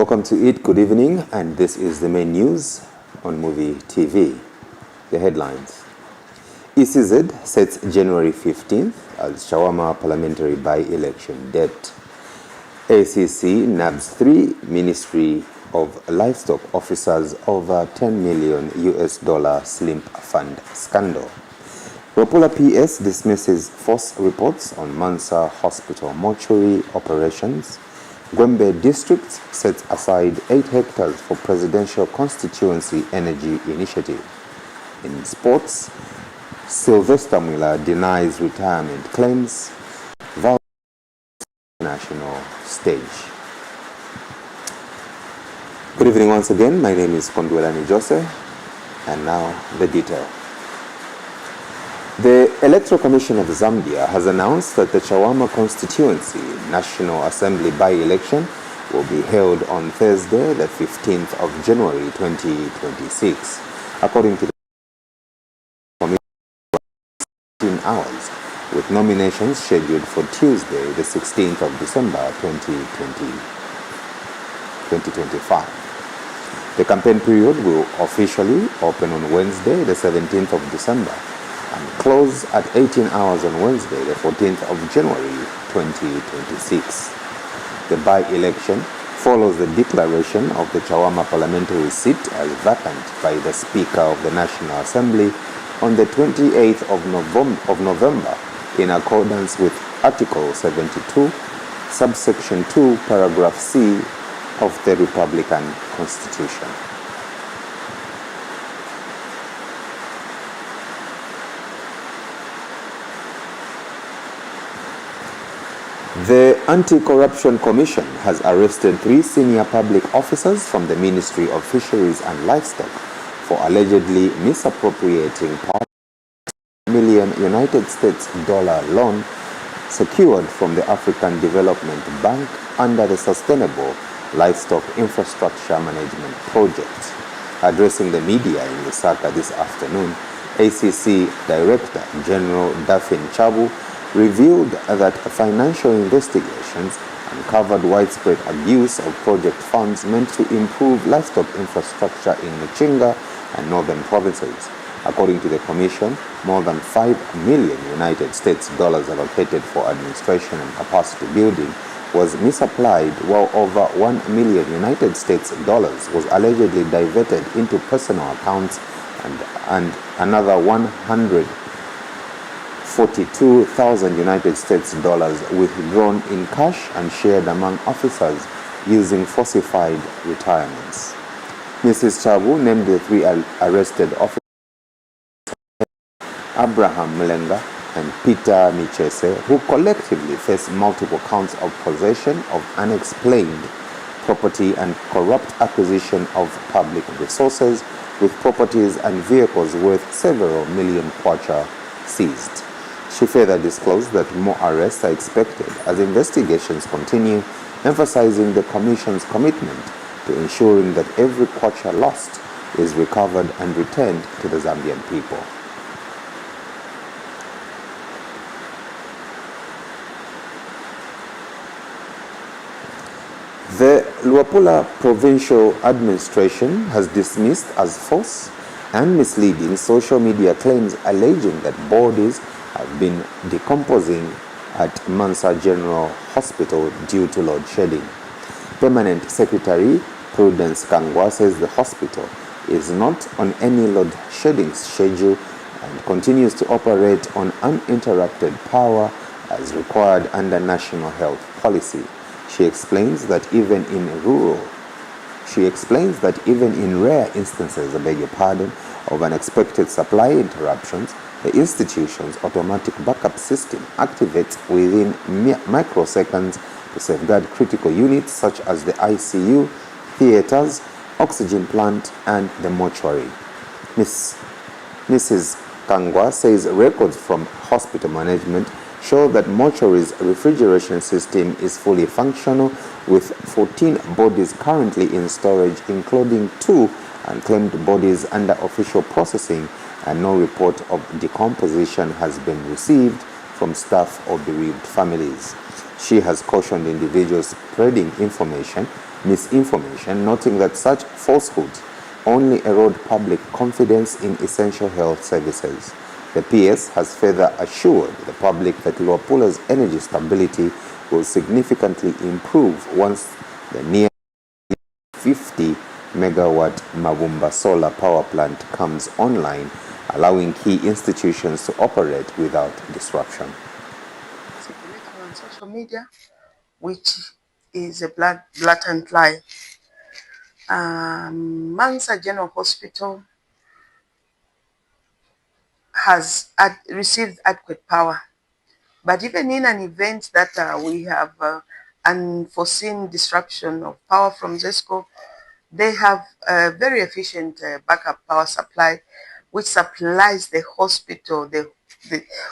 Welcome to it. Good evening, and this is the main news on Muvi TV. The headlines. ECZ sets January 15th as CHAWAMA parliamentary by-election date. ACC NABS 3 Ministry of Livestock officers over $10 million SLIMP fund scandal. LUAPULA PS dismisses false reports on MANSA hospital mortuary operations. GWEMBE district sets aside 8 hectares for presidential constituency energy initiative. In sports, SILVESTER MWILA denies retirement claims. VOWS national stage. Good evening once again. My name is Kondwelani Jose, and now the detail. The Electoral Commission of Zambia has announced that the CHAWAMA Constituency National Assembly by-election will be held on Thursday, the 15th of January 2026. According to the Commission, 15 hours, with nominations scheduled for Tuesday, the 16th of December 2025. The campaign period will officially open on Wednesday, the 17th of December, and close at 18 hours on Wednesday, the 14th of January 2026. The by-election follows the declaration of the CHAWAMA parliamentary seat as vacant by the Speaker of the National Assembly on the 28th of November in accordance with Article 72, subsection 2, paragraph C of the Republican Constitution. The Anti-Corruption Commission has arrested 3 senior public officers from the Ministry of Fisheries and Livestock for allegedly misappropriating part of $1 million United States loan secured from the African Development Bank under the Sustainable Livestock Infrastructure Management Project. Addressing the media in Lusaka this afternoon, ACC Director General Dafin Chabu revealed that financial investigations uncovered widespread abuse of project funds meant to improve livestock infrastructure in Muchinga and northern provinces. According to the Commission, more than $5 million United States allocated for administration and capacity building was misapplied, while over $1 million United States was allegedly diverted into personal accounts and another $142,000 United States withdrawn in cash and shared among officers using falsified retirements. Mrs. Chabu named the 3 arrested officers Abraham Mlenga and Peter Michese, who collectively face multiple counts of possession of unexplained property and corrupt acquisition of public resources, with properties and vehicles worth several million kwacha seized. She further disclosed that more arrests are expected as investigations continue, emphasizing the Commission's commitment to ensuring that every kwacha lost is recovered and returned to the Zambian people. The LUAPULA Provincial Administration has dismissed as false and misleading social media claims alleging that bodies have been decomposing at MANSA General Hospital due to load shedding. Permanent Secretary Prudence Kangwa says the hospital is not on any load shedding schedule and continues to operate on uninterrupted power as required under national health policy. She explains that even in rare instances, of unexpected supply interruptions, the institution's automatic backup system activates within microseconds to safeguard critical units such as the ICU, theaters, oxygen plant, and the mortuary. Mrs. Kangwa says records from hospital management show that mortuary's refrigeration system is fully functional, with 14 bodies currently in storage, including 2 unclaimed bodies under official processing, and no report of decomposition has been received from staff or bereaved families. She has cautioned individuals spreading information misinformation, noting that such falsehoods only erode public confidence in essential health services. The PS has further assured the public that LUAPULA's energy stability will significantly improve once the near 50 megawatt Mavumba solar power plant comes online, allowing key institutions to operate without disruption. Circulating on social media, which is a blatant lie. MANSA General Hospital has received adequate power, but even in an event that we have unforeseen disruption of power from ZESCO, they have a very efficient backup power supply, which supplies the hospital,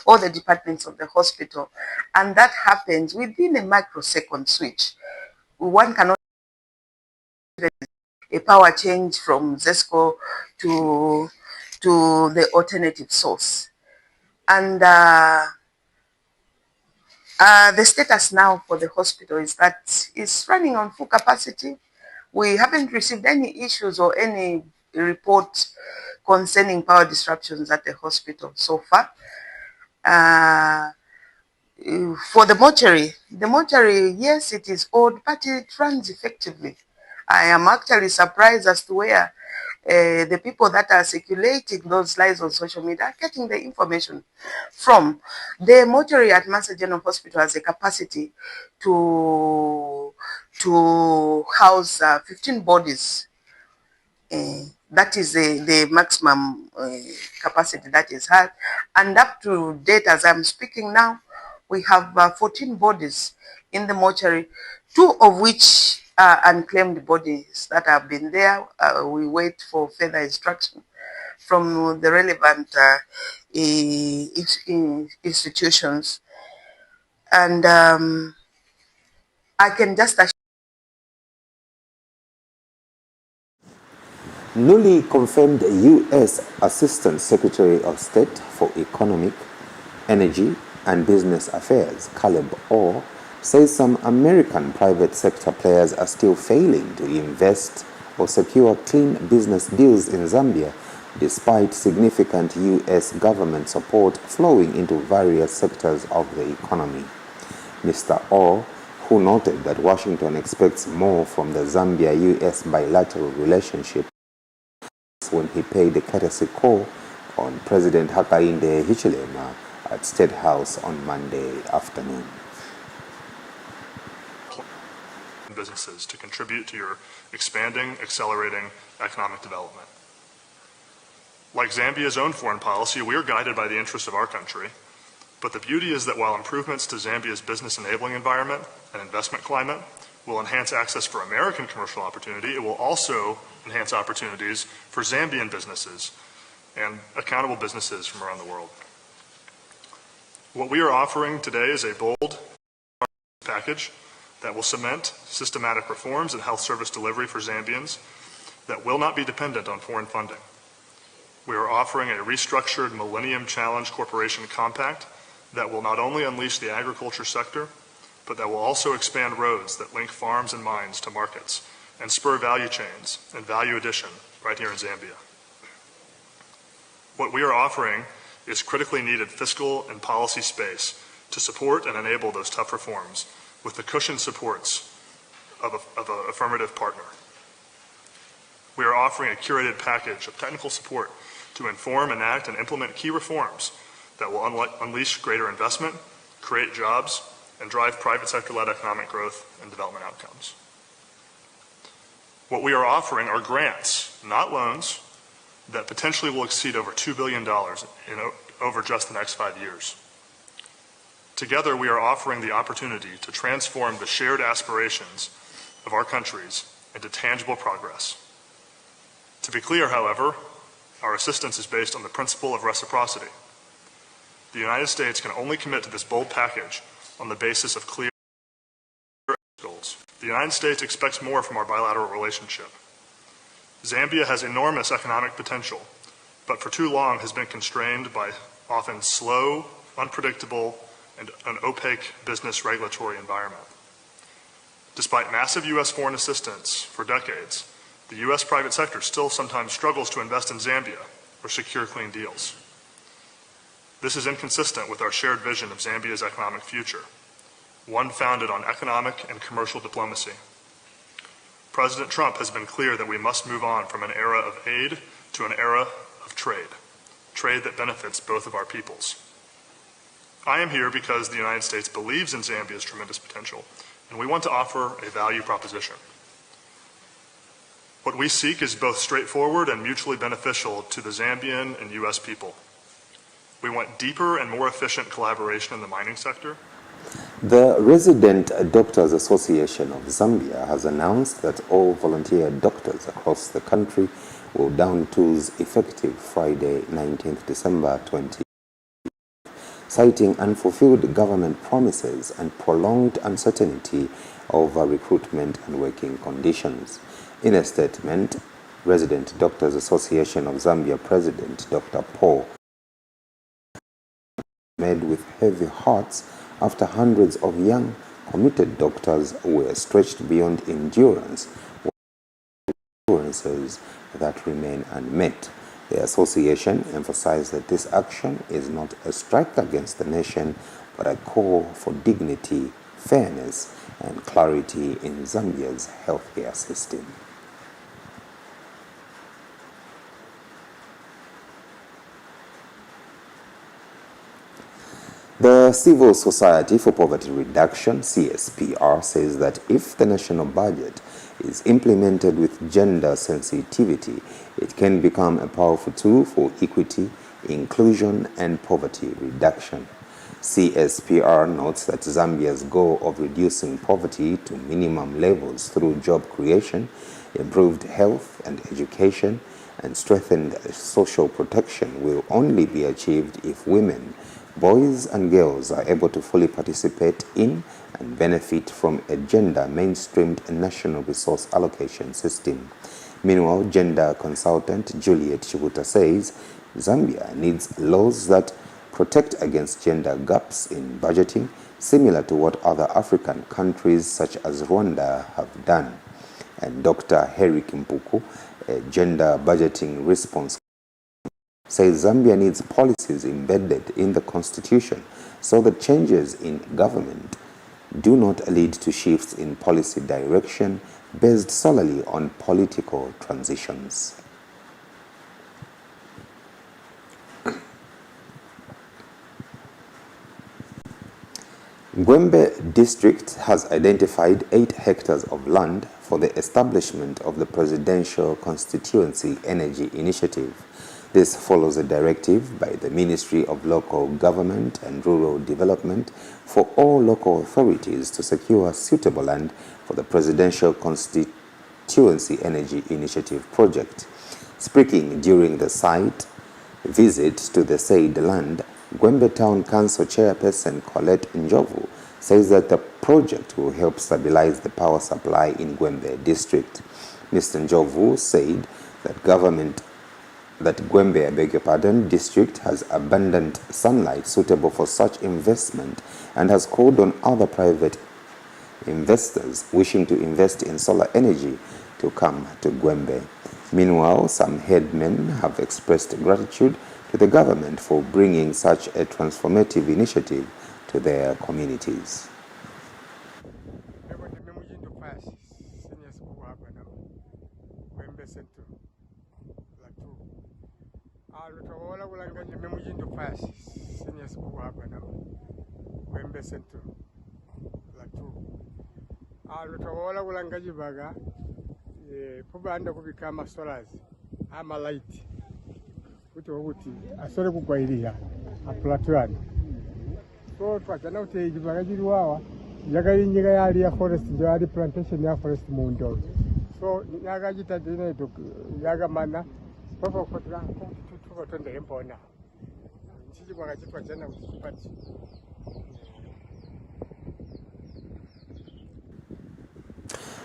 all the departments of the hospital, and that happens within a microsecond switch. One cannot a power change from ZESCO to the alternative source. And the status now for the hospital is that it's running on full capacity. We haven't received any issues or any report concerning power disruptions at the hospital so far. For the mortuary, yes, it is old, but it runs effectively. I am actually surprised as to where the people that are circulating those lies on social media are getting the information from. The mortuary at MANSA General Hospital has a capacity to house 15 bodies. That is the maximum capacity that is had. And up to date, as I'm speaking now, we have 14 bodies in the mortuary, 2 of which are unclaimed bodies that have been there. We wait for further instruction from the relevant institutions. And I can just assure Newly confirmed U.S. Assistant Secretary of State for Economic, Energy and Business Affairs, Caleb Orr, says some American private sector players are still failing to invest or secure clean business deals in Zambia, despite significant U.S. government support flowing into various sectors of the economy. Mr. Orr, who noted that Washington expects more from the Zambia-U.S. bilateral relationship, when he paid a courtesy call on President Hakainde Hichilema at State House on Monday afternoon. Businesses to contribute to your expanding, accelerating economic development. Like Zambia's own foreign policy, we are guided by the interests of our country, but the beauty is that while improvements to Zambia's business enabling environment and investment climate will enhance access for American commercial opportunity, it will also enhance opportunities for Zambian businesses and accountable businesses from around the world. What we are offering today is a bold package that will cement systematic reforms in health service delivery for Zambians that will not be dependent on foreign funding. We are offering a restructured Millennium Challenge Corporation Compact that will not only unleash the agriculture sector, but that will also expand roads that link farms and mines to markets and spur value chains and value addition right here in Zambia. What we are offering is critically needed fiscal and policy space to support and enable those tough reforms with the cushioned supports of an affirmative partner. We are offering a curated package of technical support to inform, enact, and implement key reforms that will unleash greater investment, create jobs, and drive private sector-led economic growth and development outcomes. What we are offering are grants, not loans, that potentially will exceed over $2 billion over just the next 5 years. Together, we are offering the opportunity to transform the shared aspirations of our countries into tangible progress. To be clear, however, our assistance is based on the principle of reciprocity. The United States can only commit to this bold package on the basis of clear goals. The United States expects more from our bilateral relationship. Zambia has enormous economic potential, but for too long has been constrained by often slow, unpredictable, and an opaque business regulatory environment. Despite massive U.S. foreign assistance for decades, the U.S. private sector still sometimes struggles to invest in Zambia or secure clean deals. This is inconsistent with our shared vision of Zambia's economic future, one founded on economic and commercial diplomacy. President Trump has been clear that we must move on from an era of aid to an era of trade that benefits both of our peoples. I am here because the United States believes in Zambia's tremendous potential, and we want to offer a value proposition. What we seek is both straightforward and mutually beneficial to the Zambian and U.S. people. We want deeper and more efficient collaboration in the mining sector. The Resident Doctors Association of Zambia has announced that all volunteer doctors across the country will down tools effective Friday, 19th December 2020, citing unfulfilled government promises and prolonged uncertainty over recruitment and working conditions. In a statement, Resident Doctors Association of Zambia President Dr. Paul made with heavy hearts after hundreds of young committed doctors were stretched beyond endurance that remain unmet. The association emphasized that this action is not a strike against the nation, but a call for dignity, fairness, and clarity in Zambia's healthcare system. The Civil Society for Poverty Reduction, CSPR, says that if the national budget is implemented with gender sensitivity, it can become a powerful tool for equity, inclusion, and poverty reduction. CSPR notes that Zambia's goal of reducing poverty to minimum levels through job creation, improved health and education, and strengthened social protection will only be achieved if women, boys and girls are able to fully participate in and benefit from a gender-mainstreamed national resource allocation system. Meanwhile, gender consultant Juliet Chibuta says Zambia needs laws that protect against gender gaps in budgeting, similar to what other African countries such as Rwanda have done. And Dr. Harry Kimpuku, a gender budgeting response, says Zambia needs policies embedded in the constitution so that changes in government do not lead to shifts in policy direction based solely on political transitions. GWEMBE district has identified 8 hectares of land for the establishment of the Presidential Constituency Energy Initiative. This follows a directive by the Ministry of Local Government and Rural Development for all local authorities to secure suitable land for the Presidential Constituency Energy Initiative project. Speaking during the site visit to the said land, GWEMBE Town Council Chairperson Colette Njovu says that the project will help stabilize the power supply in GWEMBE district. Mr. Njovu said that GWEMBE district has abundant sunlight suitable for such investment and has called on other private investors wishing to invest in solar energy to come to GWEMBE. Meanwhile, some headmen have expressed gratitude to the government for bringing such a transformative initiative to their communities. Kubanda kubikama solars ama light kuti asore kugwairira aplatwan so twachana kuti ijibaga jiri wawa yakayinyika yali ya forest ndio yali plantation ya forest mundo so yakajita dine yakamana papa kwatira tuko tonde empona nchiji kwakachitwa jana kuti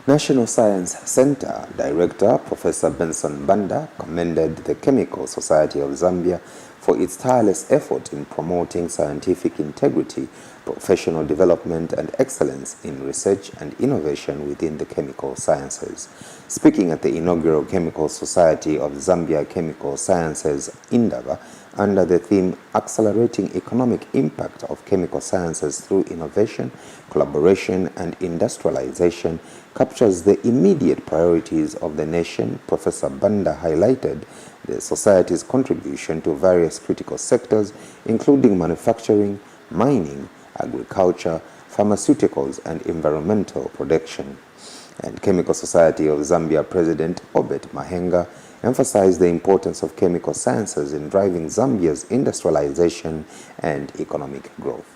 National Science Center Director Professor Benson Banda commended the Chemical Society of Zambia for its tireless effort in promoting scientific integrity professional development and excellence in research and innovation within the chemical sciences. Speaking at the inaugural Chemical Society of Zambia Chemical Sciences Indaba under the theme Accelerating Economic Impact of Chemical Sciences Through Innovation, Collaboration and Industrialization captures the immediate priorities of the nation, Professor Banda highlighted the Society's contribution to various critical sectors, including manufacturing, mining, agriculture, pharmaceuticals, and environmental protection. And Chemical Society of Zambia President Obet Mahenga emphasized the importance of chemical sciences in driving Zambia's industrialization and economic growth.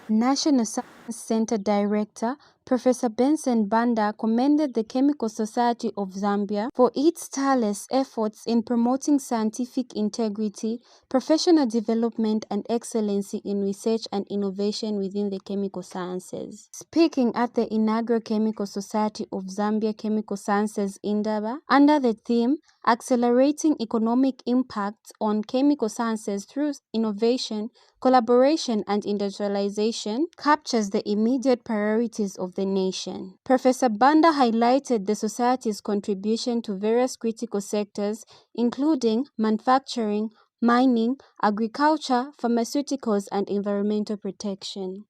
National Science Center Director Professor Benson Banda commended the Chemical Society of Zambia for its tireless efforts in promoting scientific integrity, professional development, and excellency in research and innovation within the chemical sciences. Speaking at the inaugural Chemical Society of Zambia Chemical Sciences Indaba under the theme Accelerating Economic Impact on Chemical Sciences Through Innovation, Collaboration and Industrialization captures the immediate priorities of the nation. Professor Banda highlighted the Society's contribution to various critical sectors, including manufacturing, mining, agriculture, pharmaceuticals, and environmental protection.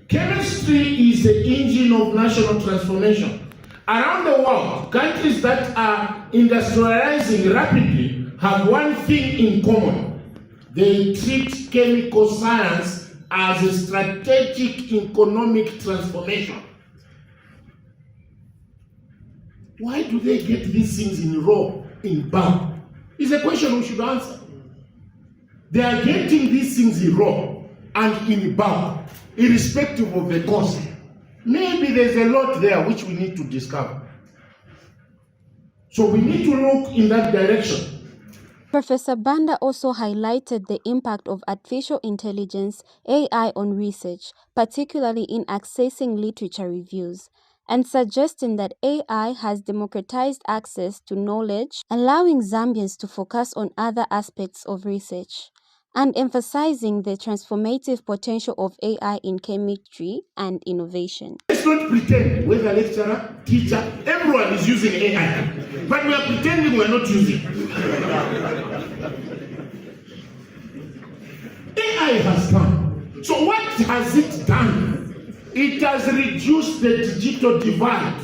Chemistry is the engine of national transformation. Around the world, countries that are industrializing rapidly have one thing in common. They treat chemical science as a strategic economic transformation. Why do they get these things in raw, in bulk? It's a question we should answer. They are getting these things in raw and in bulk, irrespective of the cost. Maybe there's a lot there which we need to discover. So we need to look in that direction. Professor Banda also highlighted the impact of artificial intelligence (AI) on research, particularly in accessing literature reviews, and suggesting that AI has democratized access to knowledge, allowing Zambians to focus on other aspects of research, and emphasizing the transformative potential of AI in chemistry and innovation. Let's not pretend whether lecturer, teacher, everyone is using AI, but we are pretending we are not using it. AI has come. So what has it done? It has reduced the digital divide,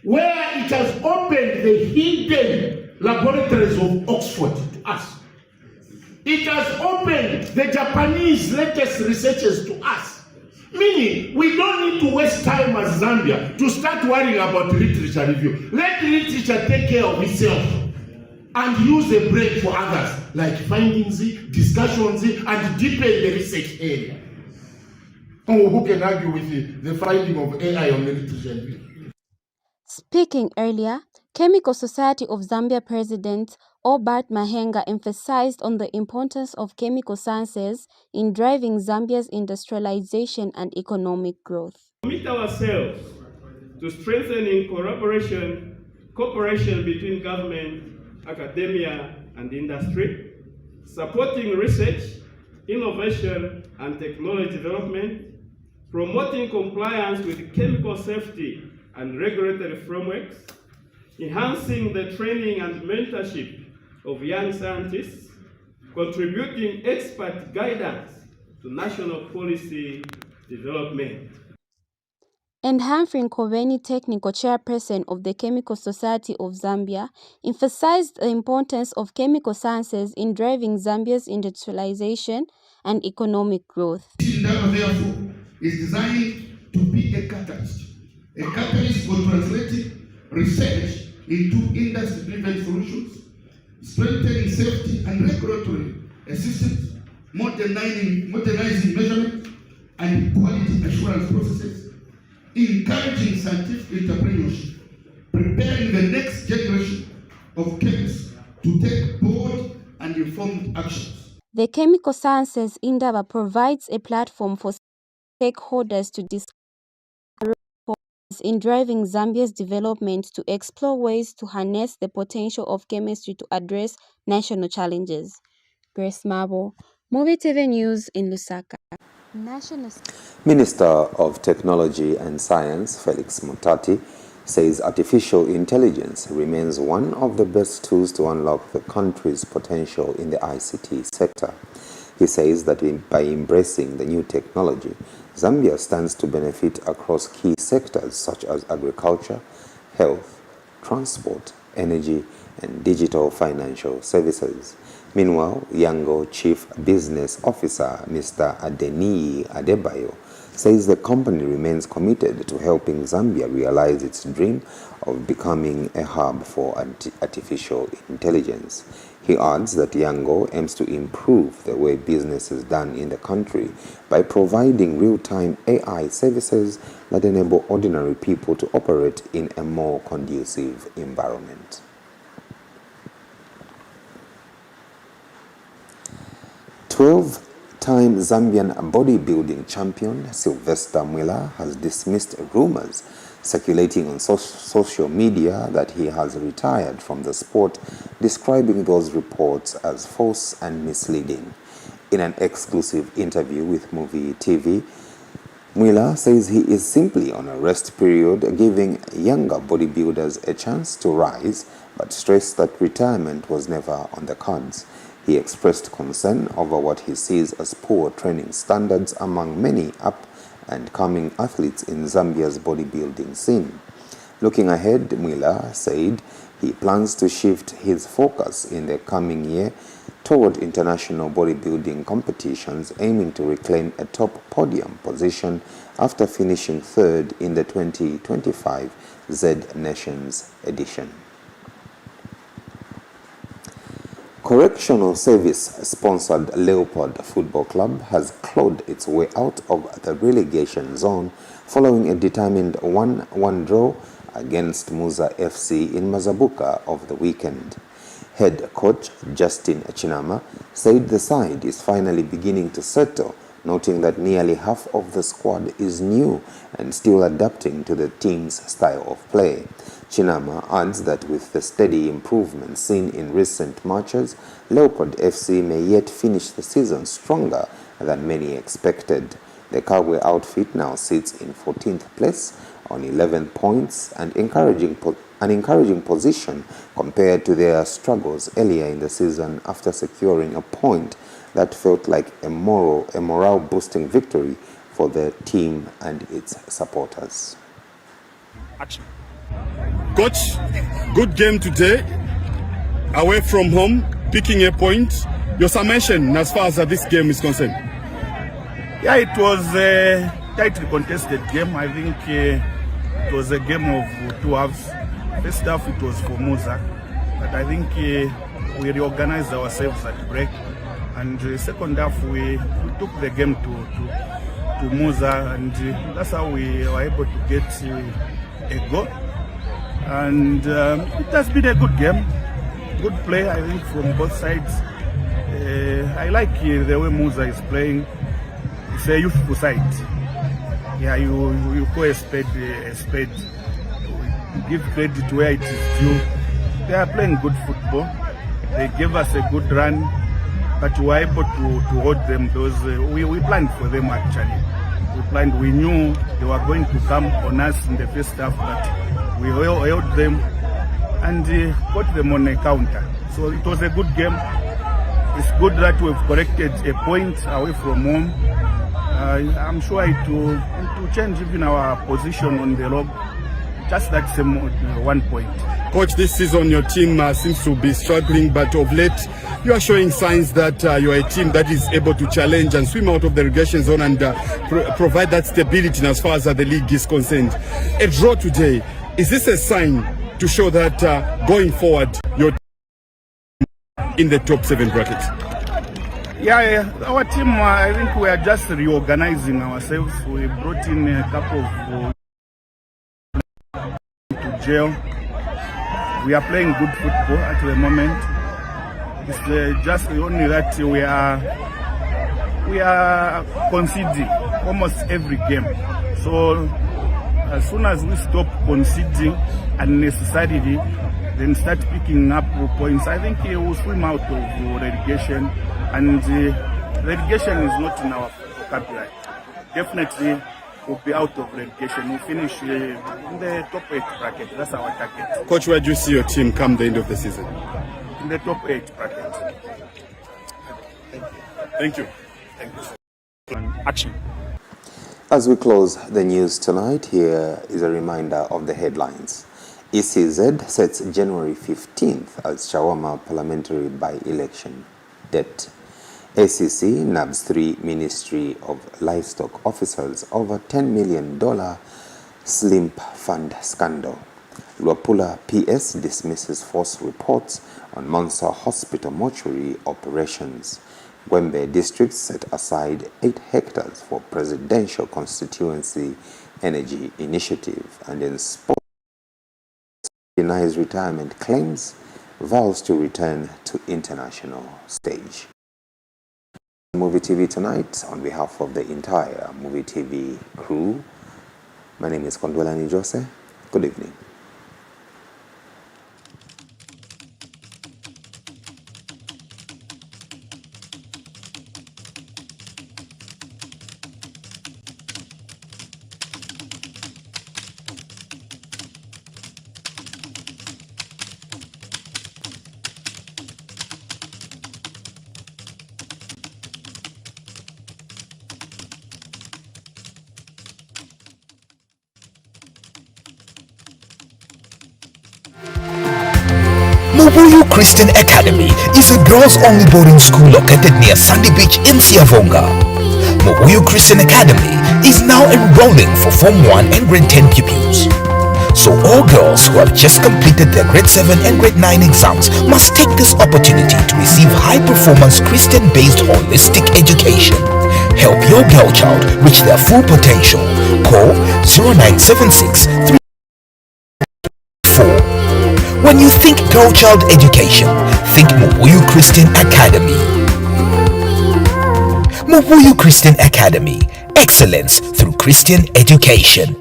where it has opened the hidden laboratories of Oxford to us. It has opened the Japanese latest researchers to us. Meaning, we don't need to waste time as Zambia to start worrying about literature review. Let literature take care of itself and use the brain for others, like findings, discussions, and deepen the research area. Oh, who can argue with the finding of AI on the literature review? Speaking earlier, Chemical Society of Zambia President Obert Mahenga emphasized on the importance of chemical sciences in driving Zambia's industrialization and economic growth. Commit ourselves to strengthening cooperation between government, academia, and industry, supporting research, innovation, and technology development, promoting compliance with chemical safety and regulatory frameworks, enhancing the training and mentorship of young scientists, contributing expert guidance to national policy development. And Humphrey Nkoveni, technical chairperson of the Chemical Society of Zambia, emphasized the importance of chemical sciences in driving Zambia's industrialization and economic growth. Indaba, therefore, is designed to be a catalyst for translating research into industry-driven solutions, strengthening safety and regulatory systems, modernizing measurement and quality assurance processes, encouraging scientific entrepreneurship, preparing the next generation of chemists to take bold and informed actions. The Chemical Sciences Indaba provides a platform for stakeholders to discuss in driving Zambia's development, to explore ways to harness the potential of chemistry to address national challenges. Grace Marble, Muvi TV News in Lusaka. National Minister of Technology and Science, Felix Mutati, says artificial intelligence remains one of the best tools to unlock the country's potential in the ICT sector. He says that by embracing the new technology, Zambia stands to benefit across key sectors such as agriculture, health, transport, energy, and digital financial services. Meanwhile, Yango Chief Business Officer Mr. Adeniyi Adebayo says the company remains committed to helping Zambia realize its dream of becoming a hub for artificial intelligence. He adds that Yango aims to improve the way business is done in the country by providing real-time AI services that enable ordinary people to operate in a more conducive environment. 12-time Zambian bodybuilding champion SILVESTER MWILA has dismissed rumors circulating on social media that he has retired from the sport, describing those reports as false and misleading. In an exclusive interview with Muvi TV, MWILA says he is simply on a rest period, giving younger bodybuilders a chance to rise, but stressed that retirement was never on the cards. He expressed concern over what he sees as poor training standards among many up and coming athletes in Zambia's bodybuilding scene. Looking ahead, MWILA said he plans to shift his focus in the coming year toward international bodybuilding competitions, aiming to reclaim a top podium position after finishing third in the 2025 Z Nations edition. Correctional Service-sponsored Leopard Football Club has clawed its way out of the relegation zone following a determined 1-1 draw against Muza FC in Mazabuka over the weekend. Head coach Justin Chinama said the side is finally beginning to settle, noting that nearly half of the squad is new and still adapting to the team's style of play. Chinama adds that with the steady improvements seen in recent matches, Leopard FC may yet finish the season stronger than many expected. The Kagwe outfit now sits in 14th place on 11 points, an encouraging position compared to their struggles earlier in the season after securing a point that felt like a morale-boosting victory for the team and its supporters. Action. Coach, good game today, away from home, picking a point. Your summation as far as this game is concerned? Yeah, it was a tightly contested game. I think it was a game of two halves. First half it was for Muza, but I think we reorganized ourselves at break, and second half we took the game to Muza, and that's how we were able to get a goal. And it has been a good game, good play, I think, from both sides. I like the way Muza is playing. It's a youthful side. Yeah, you call a spade a spade. Give credit where it is due. They are playing good football. They gave us a good run, but we were able to hold them. We planned for them actually. We knew they were going to come on us in the first half, but we held them and got them on a counter. So it was a good game. It's good that we've corrected a point away from home. I'm sure it will change even our position on the log. Just that same 1 point. Coach, this season your team seems to be struggling, but of late you are showing signs that you are a team that is able to challenge and swim out of the relegation zone and provide that stability as far as the league is concerned. A draw today, is this a sign to show that going forward your team in the top 7 bracket? Yeah, our team, I think we are just reorganizing ourselves. We brought in a couple of to jail. We are playing good football at the moment. It's just only that we are conceding almost every game. So as soon as we stop conceding unnecessarily, then start picking up points, I think we will swim out of relegation, and relegation is not in our vocabulary. definitely we'll be out of relegation. We'll finish in the top 8 bracket. That's our target. Coach, where do you see your team come the end of the season? In the top 8 bracket. Thank you. Thank you. Action. As we close the news tonight, here is a reminder of the headlines. ECZ sets January 15th as CHAWAMA parliamentary by-election date. ACC nabs 3 Ministry of Livestock officers over $10 million SLIMP fund scandal. LUAPULA PS dismisses false reports on MANSA hospital mortuary operations. GWEMBE district set aside 8 hectares for presidential constituency energy initiative. And in sports, denies retirement claims, vows to return to international stage. Movie TV tonight, on behalf of the entire Movie TV crew, my name is Kondwelani Jose. Good evening. MWILA Christian Academy is a girls-only boarding school located near Sandy Beach in Siavonga. MWILA Christian Academy is now enrolling for Form 1 and Grade 10 pupils. So all girls who have just completed their Grade 7 and Grade 9 exams must take this opportunity to receive high-performance Christian-based holistic education. Help your girl child reach their full potential. Call 0976 34. When you think girl child education, think MWILA Christian Academy. MWILA Christian Academy, excellence through Christian education.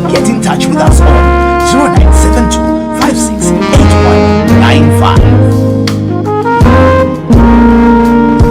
Get in touch with us on 09